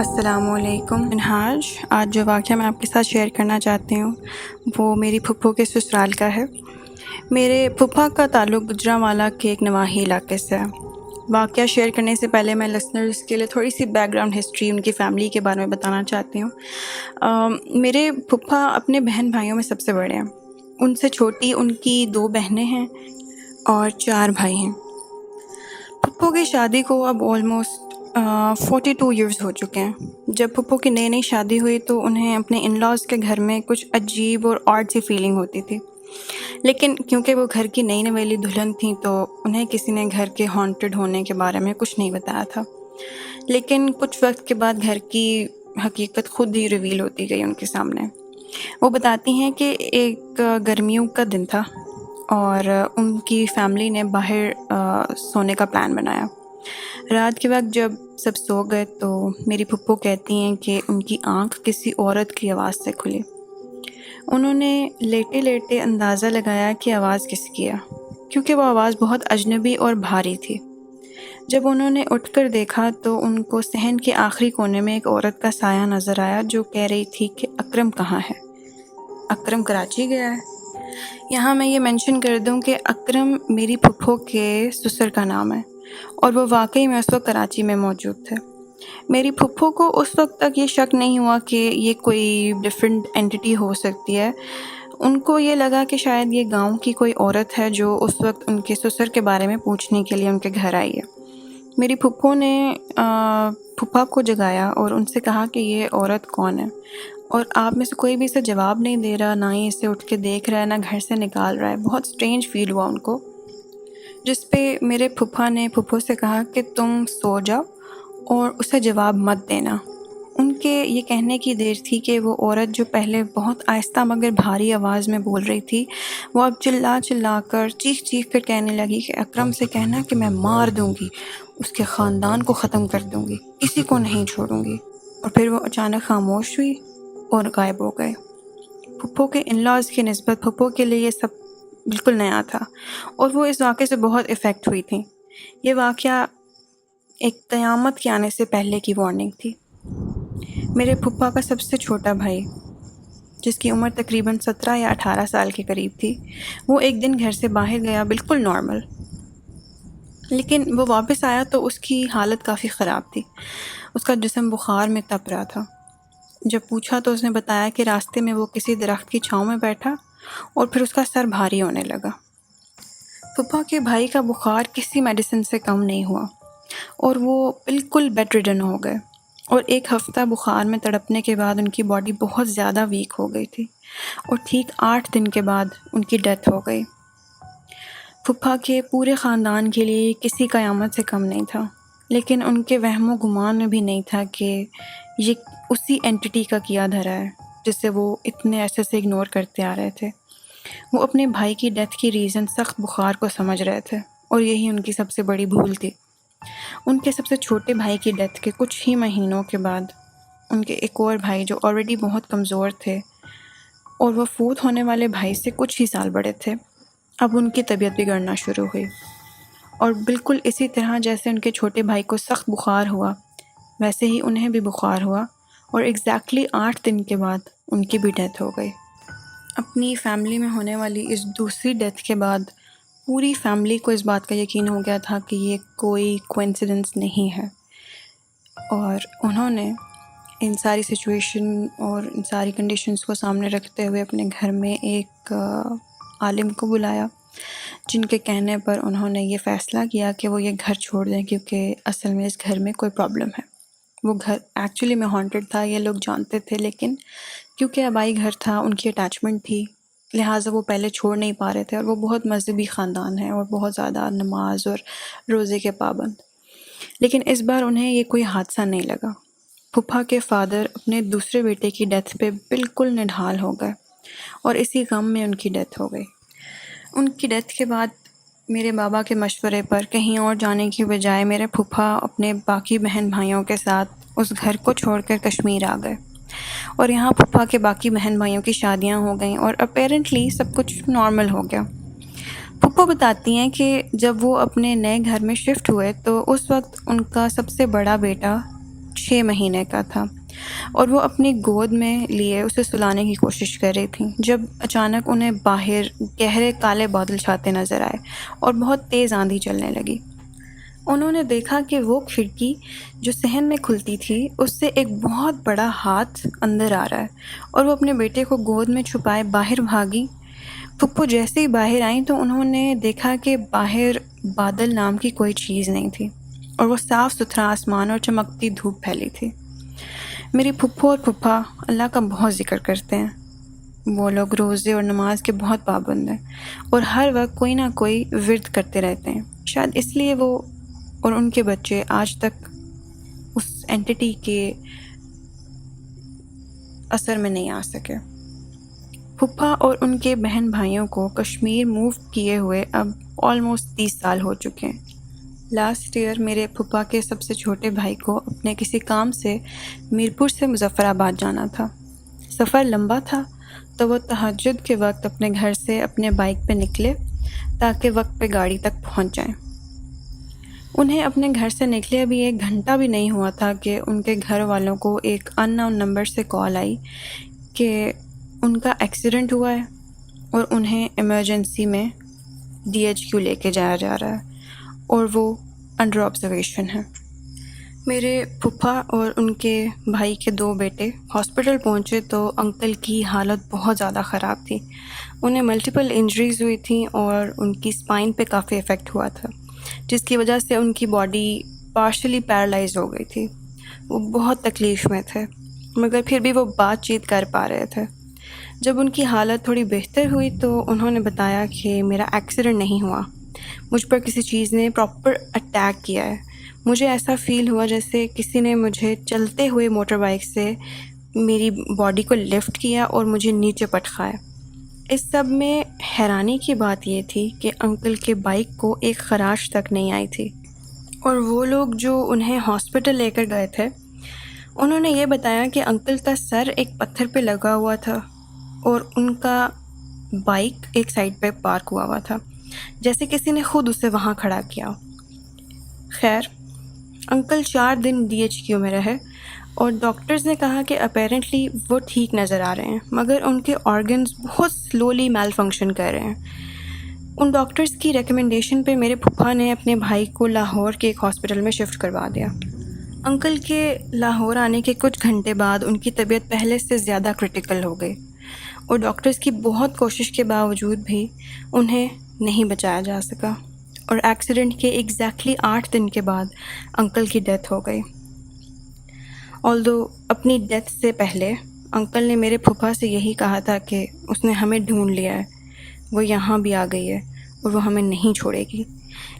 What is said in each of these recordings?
السلام علیکم منہاج۔ آج جو واقعہ میں آپ کے ساتھ شیئر کرنا چاہتی ہوں وہ میری پھپھو کے سسرال کا ہے۔ میرے پھپھا کا تعلق گوجرانوالہ کے ایک نواحی علاقے سے ہے۔ واقعہ شیئر کرنے سے پہلے میں لسنرز کے لیے تھوڑی سی بیک گراؤنڈ ہسٹری ان کی فیملی کے بارے میں بتانا چاہتی ہوں۔ میرے پھپھا اپنے بہن بھائیوں میں سب سے بڑے ہیں۔ ان سے چھوٹی ان کی 2 بہنیں ہیں اور 4 بھائی ہیں۔ پھپھو کی شادی کو اب آلموسٹ 42 ایئرس ہو چکے ہیں۔ جب پھپھو کی نئی شادی ہوئی تو انہیں اپنے ان لاز کے گھر میں کچھ عجیب اور آڈ سی فیلنگ ہوتی تھی، لیکن کیونکہ وہ گھر کی نئی نویلی دلہن تھیں تو انہیں کسی نے گھر کے ہانٹڈ ہونے کے بارے میں کچھ نہیں بتایا تھا۔ لیکن کچھ وقت کے بعد گھر کی حقیقت خود ہی ریویل ہوتی گئی ان کے سامنے۔ وہ بتاتی ہیں کہ ایک گرمیوں کا دن تھا اور ان کی فیملی نے باہر سونے کا پلان بنایا۔ رات کے وقت جب سب سو گئے تو میری پھپھو کہتی ہیں کہ ان کی آنکھ کسی عورت کی آواز سے کھلی۔ انہوں نے لیٹے لیٹے اندازہ لگایا کہ آواز کس کی ہے، کیونکہ وہ آواز بہت اجنبی اور بھاری تھی۔ جب انہوں نے اٹھ کر دیکھا تو ان کو صحن کے آخری کونے میں ایک عورت کا سایہ نظر آیا جو کہہ رہی تھی کہ اکرم کہاں ہے؟ اکرم کراچی گیا ہے۔ یہاں میں یہ مینشن کر دوں کہ اکرم میری پھپھو کے سسر کا نام ہے اور وہ واقعی میں اس وقت کراچی میں موجود تھے۔ میری پھپھو کو اس وقت تک یہ شک نہیں ہوا کہ یہ کوئی ڈفرینٹ اینٹی ہو سکتی ہے۔ ان کو یہ لگا کہ شاید یہ گاؤں کی کوئی عورت ہے جو اس وقت ان کے سسر کے بارے میں پوچھنے کے لیے ان کے گھر آئی ہے۔ میری پھپھو نے پھپھا کو جگایا اور ان سے کہا کہ یہ عورت کون ہے، اور آپ میں سے کوئی بھی اسے جواب نہیں دے رہا، نہ ہی اسے اٹھ کے دیکھ رہا ہے، نہ گھر سے نکال رہا ہے۔ بہت اسٹرینج فیل ہوا ان کو، جس پہ میرے پھپھا نے پھپھو سے کہا کہ تم سو جاؤ اور اسے جواب مت دینا۔ ان کے یہ کہنے کی دیر تھی کہ وہ عورت جو پہلے بہت آہستہ مگر بھاری آواز میں بول رہی تھی، وہ اب چلا چلا کر چیخ چیخ کر کہنے لگی کہ اکرم سے کہنا کہ میں مار دوں گی، اس کے خاندان کو ختم کر دوں گی، کسی کو نہیں چھوڑوں گی۔ اور پھر وہ اچانک خاموش ہوئی اور غائب ہو گئے۔ پھپھو کے ان لاز کی نسبت پھپھو کے لیے یہ سب بالکل نیا تھا اور وہ اس واقعے سے بہت افیکٹ ہوئی تھیں۔ یہ واقعہ ایک قیامت کے آنے سے پہلے کی وارننگ تھی۔ میرے پھپھا کا سب سے چھوٹا بھائی، جس کی عمر تقریباً 17 یا 18 سال کے قریب تھی، وہ ایک دن گھر سے باہر گیا بالکل نارمل، لیکن وہ واپس آیا تو اس کی حالت کافی خراب تھی۔ اس کا جسم بخار میں تپ رہا تھا۔ جب پوچھا تو اس نے بتایا کہ راستے میں وہ کسی درخت کی چھاؤں میں بیٹھا اور پھر اس کا سر بھاری ہونے لگا۔ پھپھا کے بھائی کا بخار کسی میڈیسن سے کم نہیں ہوا اور وہ بالکل بیڈ ریڈن ہو گئے، اور 1 ہفتہ بخار میں تڑپنے کے بعد ان کی باڈی بہت زیادہ ویک ہو گئی تھی اور ٹھیک 8 دن کے بعد ان کی ڈیتھ ہو گئی۔ پھپھا کے پورے خاندان کے لیے کسی قیامت سے کم نہیں تھا، لیکن ان کے وہم و گمان میں بھی نہیں تھا کہ یہ اسی اینٹی کا کیا دھرا ہے جسے وہ اتنے عرصے سے اگنور کرتے آ رہے تھے۔ وہ اپنے بھائی کی ڈیتھ کی ریزن سخت بخار کو سمجھ رہے تھے، اور یہی ان کی سب سے بڑی بھول تھی۔ ان کے سب سے چھوٹے بھائی کی ڈیتھ کے کچھ ہی مہینوں کے بعد ان کے ایک اور بھائی جو آلریڈی بہت کمزور تھے اور وہ فوت ہونے والے بھائی سے کچھ ہی سال بڑے تھے، اب ان کی طبیعت بگڑنا شروع ہوئی، اور بالکل اسی طرح جیسے ان کے چھوٹے بھائی کو سخت بخار ہوا ویسے ہی انہیں بھی بخار ہوا، اور ایگزیکٹلی 8 دن کے بعد ان کی بھی ڈیتھ ہو گئی۔ اپنی فیملی میں ہونے والی اس دوسری ڈیتھ کے بعد پوری فیملی کو اس بات کا یقین ہو گیا تھا کہ یہ کوئی کوئنسیڈنس نہیں ہے، اور انہوں نے ان ساری سچویشن اور ان ساری کنڈیشنز کو سامنے رکھتے ہوئے اپنے گھر میں ایک عالم کو بلایا، جن کے کہنے پر انہوں نے یہ فیصلہ کیا کہ وہ یہ گھر چھوڑ دیں، کیونکہ اصل میں اس گھر میں کوئی پرابلم ہے۔ وہ گھر ایکچولی میں ہانٹڈ تھا، یہ لوگ جانتے تھے، لیکن کیونکہ آبائی گھر تھا، ان کی اٹیچمنٹ تھی، لہٰذا وہ پہلے چھوڑ نہیں پا رہے تھے، اور وہ بہت مذہبی خاندان ہے اور بہت زیادہ نماز اور روزے کے پابند۔ لیکن اس بار انہیں یہ کوئی حادثہ نہیں لگا۔ پھپھا کے فادر اپنے دوسرے بیٹے کی ڈیتھ پہ بالکل نڈھال ہو گئے، اور اسی غم میں ان کی ڈیتھ ہو گئی۔ ان کی ڈیتھ کے بعد میرے بابا کے مشورے پر کہیں اور جانے کی بجائے میرے پھپھا اپنے باقی بہن بھائیوں کے ساتھ اس گھر کو چھوڑ کر کشمیر آ گئے، اور یہاں پھپھا کے باقی بہن بھائیوں کی شادیاں ہو گئیں اور اپیرنٹلی سب کچھ نارمل ہو گیا۔ پھپھا بتاتی ہیں کہ جب وہ اپنے نئے گھر میں شفٹ ہوئے تو اس وقت ان کا سب سے بڑا بیٹا 6 مہینے کا تھا اور وہ اپنی گود میں لیے اسے سلانے کی کوشش کر رہی تھیں جب اچانک انہیں باہر گہرے کالے بادل چھاتے نظر آئے اور بہت تیز آندھی چلنے لگی۔ انہوں نے دیکھا کہ وہ کھڑکی جو صحن میں کھلتی تھی اس سے ایک بہت بڑا ہاتھ اندر آ رہا ہے اور وہ اپنے بیٹے کو گود میں چھپائے باہر بھاگی۔ پھپھو جیسے ہی باہر آئیں تو انہوں نے دیکھا کہ باہر بادل نام کی کوئی چیز نہیں تھی اور وہ صاف ستھرا آسمان اور چمکتی دھوپ پھیلی تھی۔ میری پھپھو اور پھپھا اللہ کا بہت ذکر کرتے ہیں۔ وہ لوگ روزے اور نماز کے بہت پابند ہیں اور ہر وقت کوئی نہ کوئی ورد کرتے رہتے ہیں۔ شاید اس لیے وہ اور ان کے بچے آج تک اس اینٹی کے اثر میں نہیں آ سکے۔ پھپھا اور ان کے بہن بھائیوں کو کشمیر موو کیے ہوئے اب آلموسٹ 30 سال ہو چکے ہیں۔ لاسٹ ایئر میرے پھپھا کے سب سے چھوٹے بھائی کو اپنے کسی کام سے میرپور سے مظفر آباد جانا تھا۔ سفر لمبا تھا تو وہ تہجد کے وقت اپنے گھر سے اپنے بائک پہ نکلے تاکہ وقت پہ گاڑی تک پہنچ جائیں۔ انہیں اپنے گھر سے نکلے ابھی 1 گھنٹہ بھی نہیں ہوا تھا کہ ان کے گھر والوں کو ایک ان نون نمبر سے کال آئی کہ ان کا ایکسیڈنٹ ہوا ہے اور انہیں ایمرجنسی میں DHQ لے کے جایا جا رہا ہے اور وہ انڈر آبزرویشن ہے۔ میرے پھپھا اور ان کے بھائی کے 2 بیٹے ہاسپٹل پہنچے تو انکل کی حالت بہت زیادہ خراب تھی۔ انہیں ملٹیپل انجریز ہوئی تھیں اور ان کی اسپائن پہ کافی افیکٹ ہوا تھا جس کی وجہ سے ان کی باڈی پارشلی پیرالائز ہو گئی تھی۔ وہ بہت تکلیف میں تھے مگر پھر بھی وہ بات چیت کر پا رہے تھے۔ جب ان کی حالت تھوڑی بہتر ہوئی تو انہوں نے بتایا کہ میرا ایکسیڈنٹ نہیں ہوا، مجھ پر کسی چیز نے پراپر اٹیک کیا ہے۔ مجھے ایسا فیل ہوا جیسے کسی نے مجھے چلتے ہوئے موٹر بائک سے میری باڈی کو لفٹ کیا اور مجھے نیچے پٹکایا۔ اس سب میں حیرانی کی بات یہ تھی کہ انکل کے بائک کو ایک خراش تک نہیں آئی تھی اور وہ لوگ جو انہیں ہاسپٹل لے کر گئے تھے انہوں نے یہ بتایا کہ انکل کا سر ایک پتھر پہ لگا ہوا تھا اور ان کا بائک ایک سائڈ پہ پارک ہوا تھا جیسے کسی نے خود اسے وہاں کھڑا کیا۔ خیر، انکل 4 دن DHQ میں رہے اور ڈاکٹرز نے کہا کہ اپیرنٹلی وہ ٹھیک نظر آ رہے ہیں مگر ان کے آرگنز بہت سلولی میل فنکشن کر رہے ہیں۔ ان ڈاکٹرز کی ریکمنڈیشن پہ میرے پھپھا نے اپنے بھائی کو لاہور کے ایک ہاسپٹل میں شفٹ کروا دیا۔ انکل کے لاہور آنے کے کچھ گھنٹے بعد ان کی طبیعت پہلے سے زیادہ کرٹیکل ہو گئی اور ڈاکٹرز کی بہت کوشش کے باوجود بھی انہیں نہیں بچایا جا سکا اور ایکسیڈنٹ کے ایگزیکٹلی 8 دن کے بعد انکل کی ڈیتھ ہو گئی۔ آلدو اپنی ڈیتھ سے پہلے انکل نے میرے پھپھا سے یہی کہا تھا کہ اس نے ہمیں ڈھونڈ لیا ہے، وہ یہاں بھی آ گئی ہے اور وہ ہمیں نہیں چھوڑے گی۔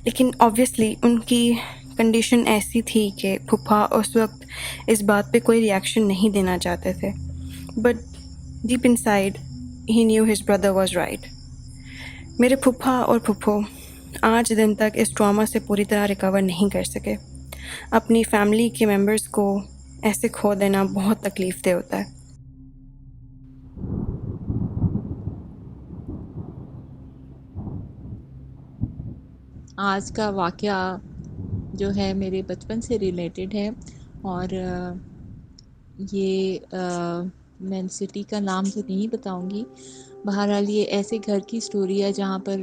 لیکن آبویسلی ان کی کنڈیشن ایسی تھی کہ پھپھا اس وقت اس بات پہ کوئی ریئیکشن نہیں دینا چاہتے تھے، but deep in side he new his brother was right. میرے پھپھا اور پھپھو آج دن تک اس ٹراما سے پوری طرح ریکور نہیں کر سکے۔ اپنی فیملی کے ممبرس کو ایسے کھو دینا بہت تکلیف دہ ہوتا ہے۔ آج کا واقعہ جو ہے میرے بچپن سے ریلیٹڈ ہے اور یہ میں سٹی کا نام تو نہیں بتاؤں گی، بہرحال یہ ایسے گھر کی سٹوری ہے جہاں پر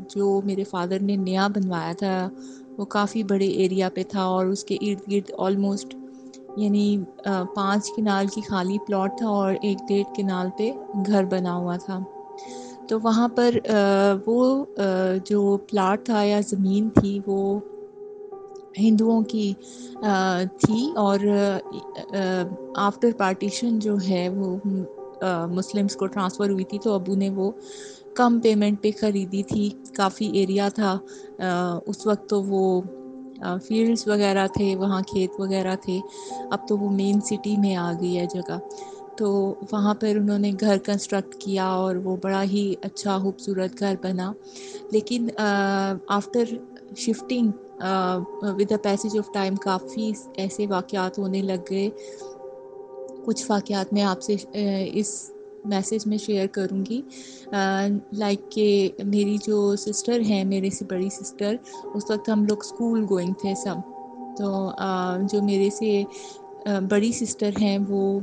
جو میرے فادر نے نیا بنوایا تھا وہ کافی بڑے ایریا پہ تھا اور اس کے ارد گرد آلموسٹ یعنی 5 کنال کی خالی پلاٹ تھا اور 1.5 کنال پہ گھر بنا ہوا تھا۔ تو وہاں پر وہ جو پلاٹ تھا یا زمین تھی وہ ہندوؤں کی تھی اور آفٹر پارٹیشن جو ہے وہ مسلمس کو ٹرانسفر ہوئی تھی، تو ابو نے وہ کم پیمنٹ پہ خریدی تھی۔ کافی ایریا تھا اس وقت، تو وہ فیلڈز وغیرہ تھے وہاں، کھیت وغیرہ تھے۔ اب تو وہ مین سٹی میں آ گئی ہے جگہ، تو وہاں پر انہوں نے گھر کنسٹرکٹ کیا اور وہ بڑا ہی اچھا خوبصورت گھر بنا۔ لیکن after shifting with the passage of time کافی ایسے واقعات ہونے لگ گئے۔ کچھ واقعات میں آپ سے اس میسج میں شیئر کروں گی، لائک کہ میری جو سسٹر ہیں، میرے سے بڑی سسٹر، اس وقت ہم لوگ اسکول گوئنگ تھے سب، تو جو میرے سے بڑی سسٹر ہیں وہ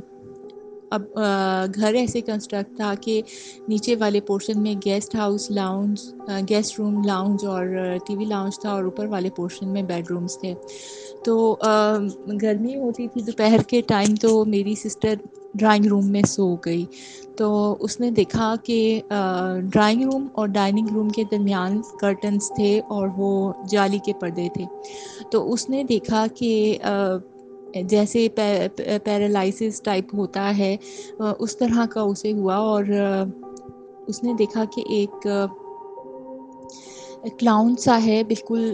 اب گھر ایسے کنسٹرکٹ تھا کہ نیچے والے پورشن میں گیسٹ ہاؤس لاؤنج گیسٹ روم لاؤنج اور ٹی وی لاؤنج تھا، اور اوپر والے پورشن میں بیڈ رومز تھے. تو گرمی ہوتی تھی دوپہر کے ٹائم، تو میری سسٹر ڈرائنگ روم میں سو گئی. تو اس نے دیکھا کہ ڈرائنگ روم اور ڈائننگ روم کے درمیان کرٹنز تھے اور وہ جالی کے پردے تھے. تو اس نے دیکھا کہ جیسے پیرالائسس ٹائپ ہوتا ہے اس طرح کا اسے ہوا، اور اس نے دیکھا کہ ایک کلاؤن سا ہے، بالکل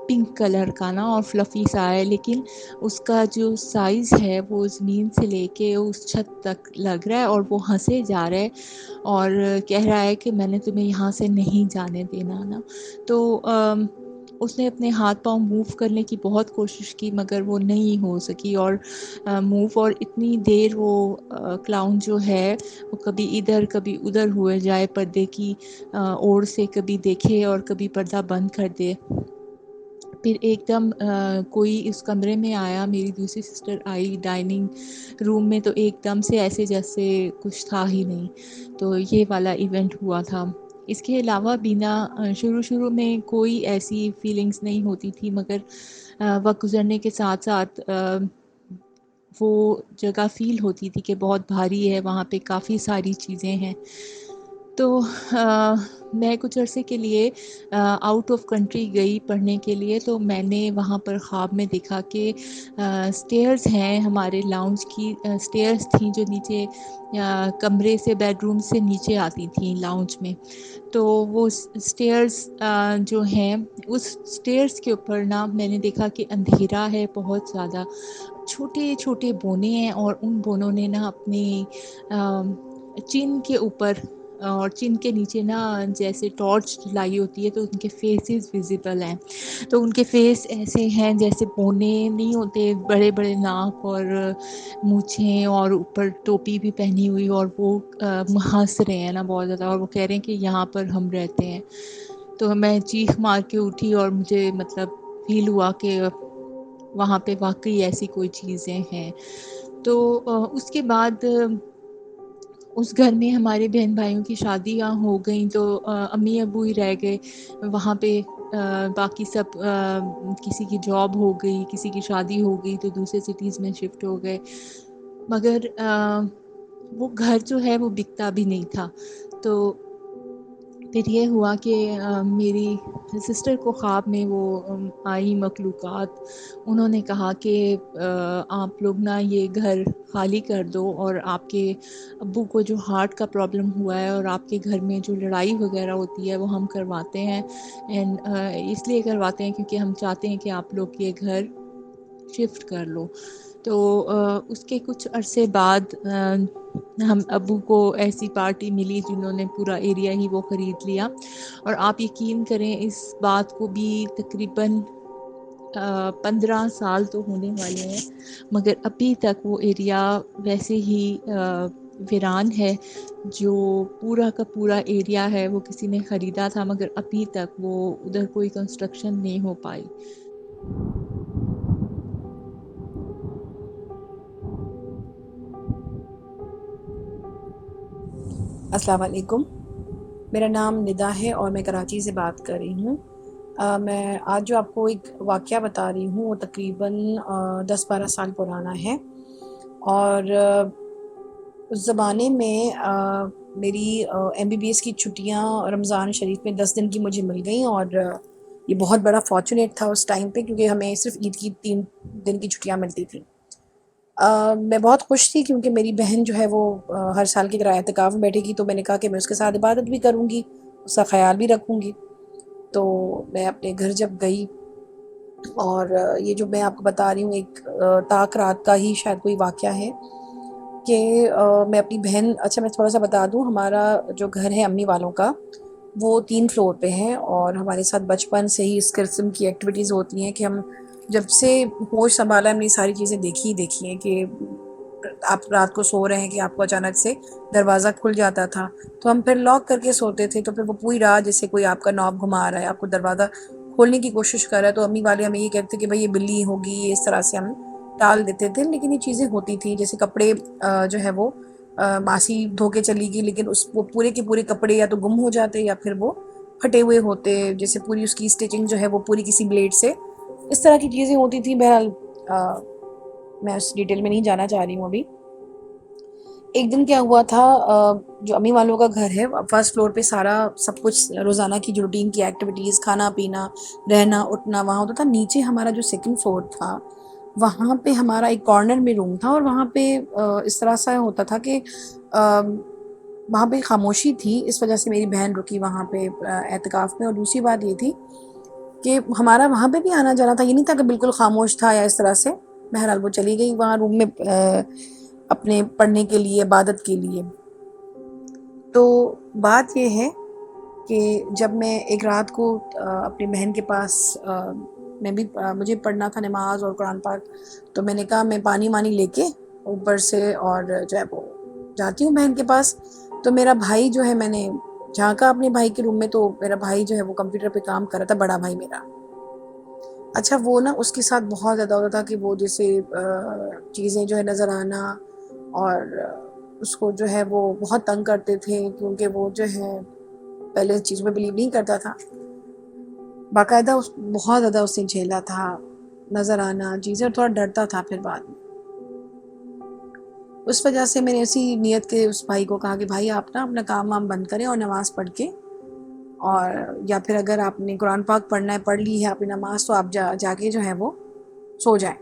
پنک کلر کا نا، اور فلفی سا ہے، لیکن اس کا جو سائز ہے وہ زمین سے لے کے اس چھت تک لگ رہا ہے، اور وہ ہنسے جا رہا ہے اور کہہ رہا ہے کہ میں نے تمہیں یہاں سے نہیں جانے دینا نا. تو اس نے اپنے ہاتھ پاؤں موو کرنے کی بہت کوشش کی مگر وہ نہیں ہو سکی، اور موو، اور اتنی دیر وہ کلاؤن جو ہے وہ کبھی ادھر کبھی ادھر ہوئے جائے پردے کی اوڑ سے، کبھی دیکھے اور کبھی پردہ بند کر دے. پھر ایک دم کوئی اس کمرے میں آیا، میری دوسری سسٹر آئی ڈائننگ روم میں، تو ایک دم سے ایسے جیسے کچھ تھا ہی نہیں. تو یہ والا ایونٹ ہوا تھا. اس کے علاوہ بینا شروع میں کوئی ایسی فیلنگز نہیں ہوتی تھی، مگر وقت گزرنے کے ساتھ ساتھ وہ جگہ فیل ہوتی تھی کہ بہت بھاری ہے، وہاں پہ کافی ساری چیزیں ہیں. تو میں کچھ عرصے کے لیے آؤٹ آف کنٹری گئی پڑھنے کے لیے. تو میں نے وہاں پر خواب میں دیکھا کہ سٹیئرز ہیں، ہمارے لاؤنج کی سٹیئرز تھیں جو نیچے کمرے سے، بیڈ روم سے نیچے آتی تھیں لاؤنج میں. تو وہ سٹیئرز جو ہیں، اس سٹیئرز کے اوپر نا میں نے دیکھا کہ اندھیرا ہے بہت زیادہ، چھوٹے چھوٹے بونے ہیں، اور ان بونوں نے نا اپنی چن کے اوپر اور چن کے نیچے نا جیسے ٹارچ جلائی ہوتی ہے تو ان کے فیسز ویزیبل ہیں. تو ان کے فیس ایسے ہیں جیسے بونے نہیں ہوتے، بڑے بڑے ناک اور مونچھیں، اور اوپر ٹوپی بھی پہنی ہوئی، اور وہ ہنس رہے ہیں نا بہت زیادہ، اور وہ کہہ رہے ہیں کہ یہاں پر ہم رہتے ہیں. تو میں چیخ مار کے اٹھی، اور مجھے مطلب فیل ہوا کہ وہاں پہ واقعی ایسی کوئی چیزیں ہیں. تو اس کے بعد اس گھر میں ہمارے بہن بھائیوں کی شادیاں ہو گئیں، تو امی ابو ہی رہ گئے وہاں پہ. باقی سب کسی کی جاب ہو گئی، کسی کی شادی ہو گئی تو دوسرے سٹیز میں شفٹ ہو گئے. مگر وہ گھر جو ہے وہ بکتا بھی نہیں تھا. تو پھر یہ ہوا کہ میری سسٹر کو خواب میں وہ آئی مخلوقات. انہوں نے کہا کہ آپ لوگ نا یہ گھر خالی کر دو، اور آپ کے ابو کو جو ہارٹ کا پرابلم ہوا ہے، اور آپ کے گھر میں جو لڑائی وغیرہ ہوتی ہے وہ ہم کرواتے ہیں، اینڈ اس لیے کرواتے ہیں کیونکہ ہم چاہتے ہیں کہ آپ لوگ یہ گھر شفٹ کر لو. تو اس کے کچھ عرصے بعد ہم ابو کو ایسی پارٹی ملی جنہوں نے پورا ایریا ہی وہ خرید لیا. اور آپ یقین کریں اس بات کو بھی تقریباً 15 سال تو ہونے والے ہیں، مگر ابھی تک وہ ایریا ویسے ہی ویران ہے. جو پورا کا پورا ایریا ہے وہ کسی نے خریدا تھا، مگر ابھی تک وہ ادھر کوئی کنسٹرکشن نہیں ہو پائی. السلام علیکم، میرا نام ندا ہے اور میں کراچی سے بات کر رہی ہوں. میں آج جو آپ کو ایک واقعہ بتا رہی ہوں وہ تقریباً 10-12 سال پرانا ہے. اور اس زمانے میں میری MBBS کی چھٹیاں رمضان شریف میں 10 دن کی مجھے مل گئیں، اور یہ بہت بڑا فارچونیٹ تھا اس ٹائم پہ، کیونکہ ہمیں صرف عید کی 3 دن کی چھٹیاں ملتی تھیں. میں بہت خوش تھی کیونکہ میری بہن جو ہے وہ ہر سال کی طرح اعتکاف میں بیٹھے گی، تو میں نے کہا کہ میں اس کے ساتھ عبادت بھی کروں گی، اس کا خیال بھی رکھوں گی. تو میں اپنے گھر جب گئی، اور یہ جو میں آپ کو بتا رہی ہوں ایک طاق رات کا ہی شاید کوئی واقعہ ہے کہ میں اپنی بہن، اچھا میں تھوڑا سا بتا دوں، ہمارا جو گھر ہے امی والوں کا وہ 3 فلور پہ ہے، اور ہمارے ساتھ بچپن سے ہی اس قسم کی ایکٹیویٹیز ہوتی ہیں کہ ہم جب سے ہوش سنبھالا ہم نے ساری چیزیں دیکھی ہیں کہ آپ رات کو سو رہے ہیں کہ آپ کو اچانک سے دروازہ کھل جاتا تھا، تو ہم پھر لاک کر کے سوتے تھے. تو پھر وہ پوری رات جیسے کوئی آپ کا نوب گھما رہا ہے، آپ کو دروازہ کھولنے کی کوشش کر رہا ہے تو امی والے ہمیں یہ کہتے کہ بھائی یہ بلی ہوگی، یہ اس طرح سے ہم ٹال دیتے تھے، لیکن یہ چیزیں ہوتی تھیں. جیسے کپڑے جو ہے وہ ماسی دھو کے چلی گئی، لیکن وہ پورے کے پورے کپڑے یا تو گم ہو جاتے یا پھر وہ پھٹے ہوئے ہوتے، جیسے پوری اس کی اسٹیچنگ جو ہے وہ پوری کسی بلیڈ سے، اس طرح کی چیزیں ہوتی تھیں. بہرحال میں اس ڈیٹیل میں نہیں جانا چاہ رہی ہوں ابھی. ایک دن کیا ہوا تھا، جو امی والوں کا گھر ہے فرسٹ فلور پہ سارا سب کچھ روزانہ کی جو روٹین کی ایکٹیویٹیز، کھانا پینا، رہنا اٹھنا وہاں ہوتا تھا. نیچے ہمارا جو سیکنڈ فلور تھا وہاں پہ ہمارا ایک کارنر میں روم تھا، اور وہاں پہ اس طرح سے ہوتا تھا کہ وہاں پہ خاموشی تھی، اس وجہ سے میری بہن رکی وہاں پہ اعتکاف میں. اور دوسری بات یہ تھی کہ ہمارا وہاں پہ بھی آنا جانا تھا، یہ نہیں تھا کہ بالکل خاموش تھا یا اس طرح سے. بہرحال وہ چلی گئی وہاں روم میں اپنے پڑھنے کے لیے، عبادت کے لیے. تو بات یہ ہے کہ جب میں ایک رات کو اپنی بہن کے پاس مجھے پڑھنا تھا نماز اور قرآن پاک، تو میں نے کہا میں پانی وانی لے کے اوپر سے اور جو ہے وہ جاتی ہوں بہن کے پاس. تو میرا بھائی جو ہے، میں نے جھانکا اپنے بھائی کے روم میں، تو میرا بھائی جو ہے وہ کمپیوٹر پہ کام کر رہا تھا، بڑا بھائی میرا. اچھا وہ نا اس کے ساتھ بہت زیادہ ہوتا تھا کہ وہ جیسے چیزیں جو ہے نظر آنا، اور اس کو جو ہے وہ بہت تنگ کرتے تھے، کیونکہ وہ جو ہے پہلے اس چیز میں بلیو نہیں کرتا تھا. باقاعدہ بہت زیادہ اس نے جھیلا تھا، نظر آنا چیزیں، اور تھوڑا ڈرتا تھا پھر بعد میں. اس وجہ سے میں نے اسی نیت کے اس بھائی کو کہا کہ بھائی آپ نا اپنا کام وام بند کریں اور نماز پڑھ کے، اور یا پھر اگر آپ نے قرآن پاک پڑھنا ہے، پڑھ لی ہے آپ نے نماز، تو آپ جا کے جو ہے وہ سو جائیں.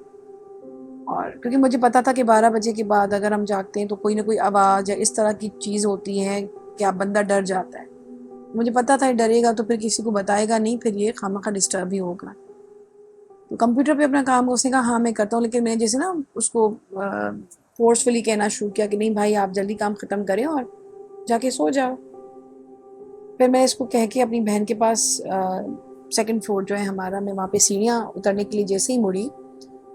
اور کیونکہ مجھے پتا تھا کہ 12 بجے کے بعد اگر ہم جاگتے ہیں تو کوئی نہ کوئی آواز یا اس طرح کی چیز ہوتی ہے کہ آپ بندہ ڈر جاتا ہے. مجھے پتا تھا یہ ڈرے گا تو پھر کسی کو بتائے گا نہیں، پھر یہ خامخواہ ڈسٹرب ہی ہوگا. تو کمپیوٹر پہ اپنا کام اس نے کہا ہاں میں کرتا ہوں، لیکن میں جیسے نا اس کو فورسفلی کہنا شروع کیا کہ نہیں بھائی آپ جلدی کام ختم کریں اور جا کے سو جاؤ. پھر میں اس کو کہہ کے اپنی بہن کے پاس سیکنڈ فلور جو ہے ہمارا، میں وہاں پہ سیڑھیاں اترنے کے لیے جیسے ہی مڑی،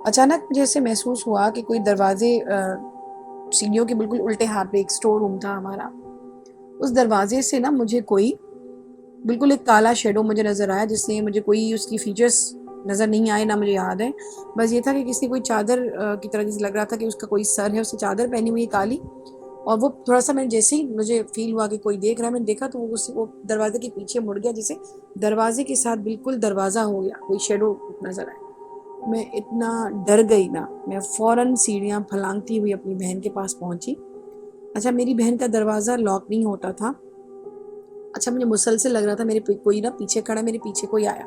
اچانک مجھے ایسے محسوس ہوا کہ کوئی دروازے سیڑھیوں کے بالکل الٹے ہاتھ پہ ایک اسٹور روم تھا ہمارا، اس دروازے سے نا مجھے کوئی بالکل ایک کالا شیڈو مجھے نظر آیا، جس سے مجھے کوئی اس کی فیچرز نظر نہیں آئے، نہ مجھے یاد ہے. بس یہ تھا کہ کسی کوئی چادر کی طرح جیسے لگ رہا تھا کہ اس کا کوئی سر ہے، اس نے چادر پہنی ہوئی کالی، اور وہ تھوڑا سا میں جیسے ہی مجھے فیل ہوا کہ کوئی دیکھ رہا ہے، میں نے دیکھا تو وہ دروازے کے پیچھے مڑ گیا، جیسے دروازے کے ساتھ بالکل دروازہ ہو گیا، کوئی شیڈو نظر آیا. میں اتنا ڈر گئی نا، میں فوراً سیڑھیاں پھلانگتی ہوئی اپنی بہن کے پاس پہنچی. اچھا میری بہن کا دروازہ لاک نہیں ہوتا تھا. اچھا مجھے مسلسل لگ رہا تھا میرے کوئی نا پیچھے کھڑا، میرے پیچھے کوئی آیا.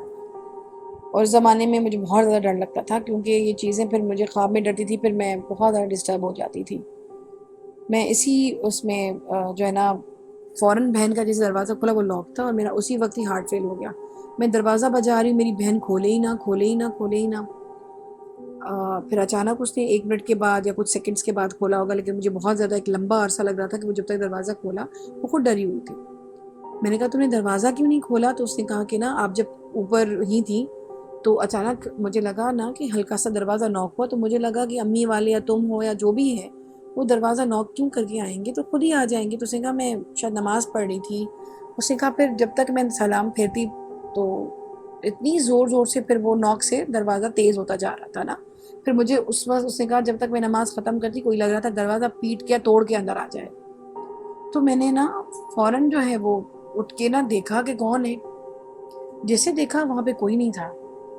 اور زمانے میں مجھے بہت زیادہ ڈر لگتا تھا، کیونکہ یہ چیزیں پھر مجھے خواب میں ڈرتی تھی، پھر میں بہت زیادہ ڈسٹرب ہو جاتی تھی. میں اسی اس میں جو ہے نا فوراً بہن کا جیسے دروازہ کھلا وہ لاک تھا، اور میرا اسی وقت ہی ہارٹ فیل ہو گیا. میں دروازہ بجا رہی ہوں، میری بہن کھولے ہی نہ کھولے ہی نہ کھولے ہی نہ. پھر اچانک اس نے 1 منٹ کے بعد یا کچھ سیکنڈز کے بعد کھولا ہوگا، لیکن مجھے بہت زیادہ ایک لمبا عرصہ لگ رہا تھا کہ وہ جب تک دروازہ کھولا وہ خود ڈری ہوئی تھی. میں نے کہا تم نے دروازہ کیوں نہیں کھولا؟ تو اس نے کہا کہ نا آپ جب اوپر ہی تھی تو اچانک مجھے لگا نا کہ ہلکا سا دروازہ نوک ہوا، تو مجھے لگا کہ امی والے یا تم ہو یا جو بھی ہے وہ دروازہ نوک کیوں کر کے آئیں گے، تو خود ہی آ جائیں گے. تو اس نے کہا میں شاید نماز پڑھ رہی تھی. اس نے کہا پھر جب تک میں سلام پھیرتی تو اتنی زور زور سے پھر وہ نوک سے دروازہ تیز ہوتا جا رہا تھا نا. پھر مجھے اس وقت اس نے کہا جب تک میں نماز ختم کرتی کوئی لگ رہا تھا دروازہ پیٹ کے توڑ کے اندر آ جائے. تو میں نے نا فوراً جو ہے وہ اٹھ کے نا دیکھا کہ کون ہے. جیسے دیکھا وہاں پہ کوئی نہیں تھا.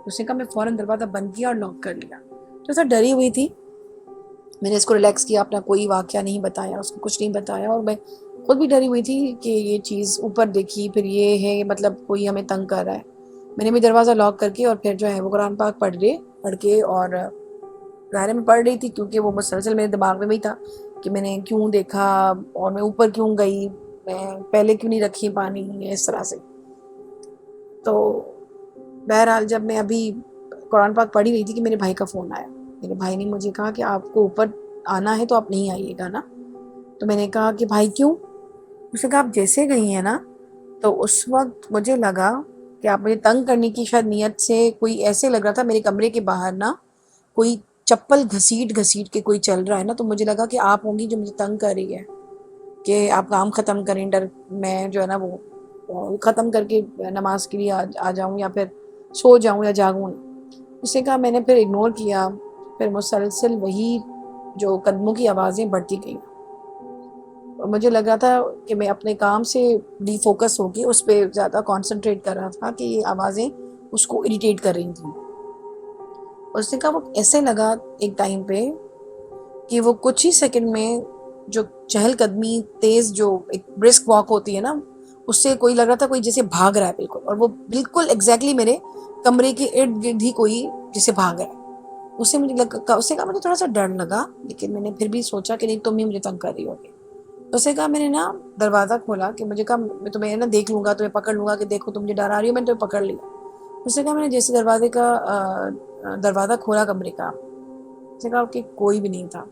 اس نے کہا میں فوراً دروازہ بند کیا اور لاک کر لیا. تو ایسا ڈری ہوئی تھی. میں نے اس کو ریلیکس کیا، اپنا کوئی واقعہ نہیں بتایا، اس کو کچھ نہیں بتایا، اور میں خود بھی ڈری ہوئی تھی کہ یہ چیز اوپر دیکھی پھر یہ ہے مطلب کوئی ہمیں تنگ کر رہا ہے. میں نے بھی دروازہ لاک کر کے اور پھر جو ہے وہ قرآن پاک پڑھ کے اور ظاہر میں پڑھ رہی تھی، کیونکہ وہ مسلسل میرے دماغ میں بھی تھا کہ میں نے کیوں دیکھا اور میں اوپر کیوں گئی، میں پہلے کیوں نہیں رکھی پانی، اس طرح سے. تو بہرحال جب میں ابھی قرآن پاک پڑھ ہی رہی تھی کہ میرے بھائی کا فون آیا. میرے بھائی نے مجھے کہا کہ آپ کو اوپر آنا ہے تو آپ نہیں آئیے گا نا. تو میں نے کہا کہ بھائی کیوں؟ اس نے کہا آپ جیسے گئی ہیں نا تو اس وقت مجھے لگا کہ آپ مجھے تنگ کرنے کی شاید نیت سے، کوئی ایسے لگ رہا تھا میرے کمرے کے باہر نا کوئی چپل گھسیٹ کے کوئی چل رہا ہے نا، تو مجھے لگا کہ آپ ہوں گی جو مجھے تنگ کر رہی ہے کہ آپ کام ختم کریں، ڈر میں جو ہے نا وہ ختم کر کے نماز کے لیے آ جاؤں یا پھر سو جاؤں یا جاگوں نا. اس نے کہا میں نے پھر اگنور کیا. پھر مسلسل وہی جو قدموں کی آوازیں بڑھتی گئیں. مجھے لگا تھا کہ میں اپنے کام سے ڈی فوکس ہو کے اس پہ زیادہ کانسنٹریٹ کر رہا تھا کہ یہ آوازیں اس کو اریٹیٹ کر رہی تھیں. اس نے کہا وہ ایسے لگا ایک ٹائم پہ کہ وہ کچھ ہی سیکنڈ میں جو چہل قدمی تیز جو ایک برسک واک ہوتی ہے نا, اس سے کوئی لگ رہا تھا کوئی جیسے بھاگ رہا ہے بالکل, اور وہ بالکل ایگزیکٹلی میرے کمرے کے ارد گرد ہی کوئی جیسے بھاگ رہا ہے. اس سے مجھے کہا مجھے تھوڑا سا ڈر لگا, لیکن میں نے پھر بھی سوچا کہ نہیں تم ہی مجھے تنگ کر رہی ہوگی. اس نے کہا میں نے نا دروازہ کھولا کہ مجھے کہا میں تمہیں نا دیکھ لوں گا, تمہیں پکڑ لوں گا کہ دیکھو تم مجھے ڈرا رہی ہو, میں نے تمہیں پکڑ لیا. اس نے کہا میں نے جیسے دروازہ کھولا کمرے کا, اس نے کہا کہ کوئی بھی نہیں تھا,